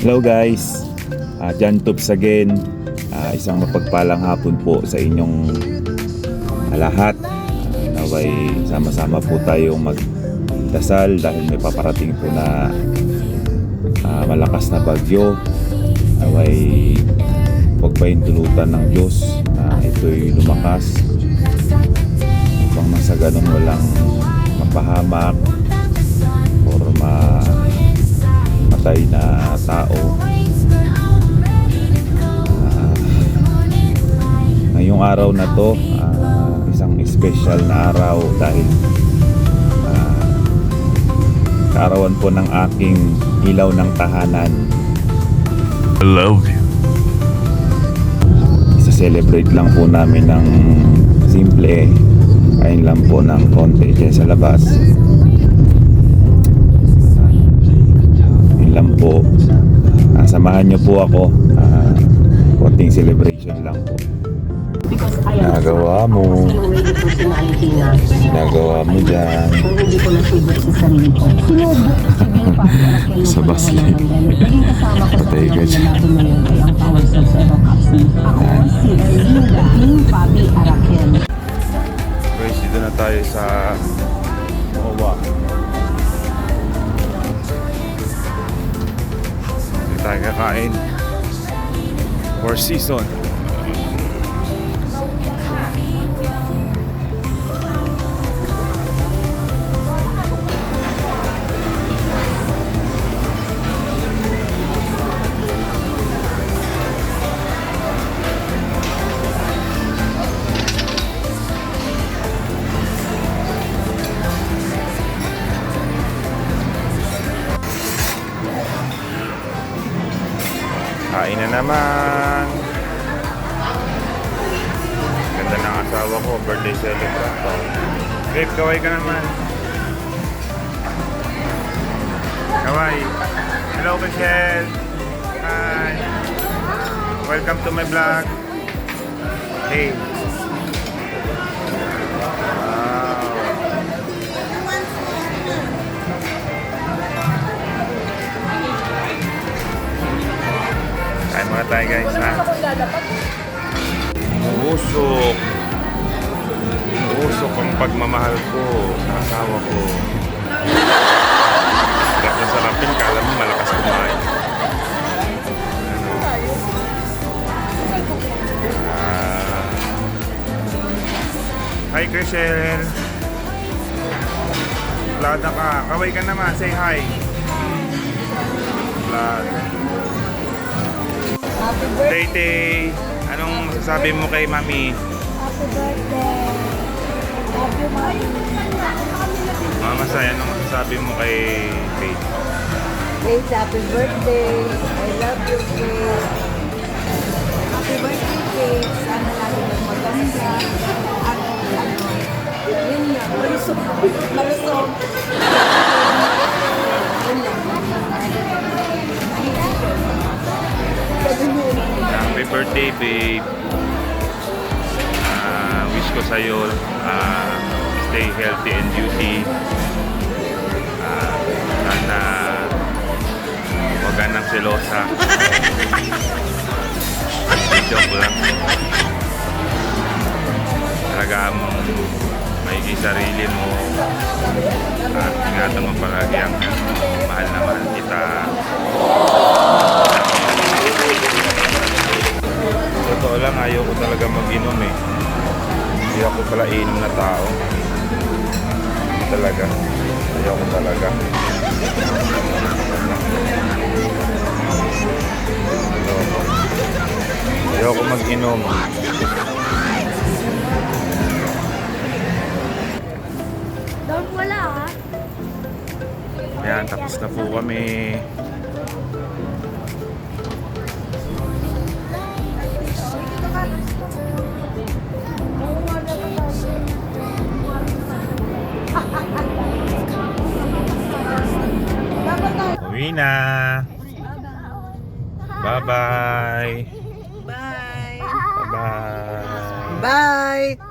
Hello guys, John Tubes again. Isang mapagpalang hapon po sa inyong lahat. Naway sama-sama po tayong magdasal dahil may paparating po na malakas na bagyo. Naway huwag pahintulutan ng Diyos na ito'y lumakas upang nang sa ganun walang mapahamak or matay na tao. Ngayong araw na to, isang special na araw dahil kaarawan po ng aking ilaw ng tahanan. I love you. Isa-celebrate lang po namin ng simple, kain lang po ng konti dyan sa labas. Yun lang po. Samahan nyo po ako. Konting celebration lang po. Nagawa mo. Nagawa mo dyan. Sa basli. Patay ka dyan. Guys, dito na tayo sa Owa. Dito tayo kakain. Four Seasons. Kain na naman. Ganda ng asawa ko, birthday celebrant. Babe, kaway ka naman. Kaway. Hello, Michelle. Hi. Welcome to my vlog. Hey. Kain muna tayo guys, ha? Uusok. Uusok ang pagmamahal ko sa asawa ko. Sarap na sarapin, kala mo malakas kumain. Hi, Chriselle. Lada ka. Kaway ka naman. Say hi. Lada. Happy birthday! Tay, anong masasabi mo kay Mami? Happy birthday! Love you, Mami! Mama Say, anong masasabi mo kay Faith? Faith, happy birthday! I love you, Faith! Happy birthday, Faith! Sana lagi magmaganda sa yun lang, malusog. Malusog! Yun lang. Happy birthday, babe. Wish ko sa'yo stay healthy and beauty. Sana huwag ka nang selosa. Joke lang. Talaga mong maigi sarili mo. Ingatan mo palagi ang mahal na mahal kita. Totoo lang, ayaw ko talaga mag-inom eh. Hindi ako pala inom na tao. Talaga. Ayaw ko talaga. Ayaw ko mag-inom. Don't wala, ha? Yan, tapos na po kami. Uwi na. Bye-bye. Bye! Bye-bye. Bye!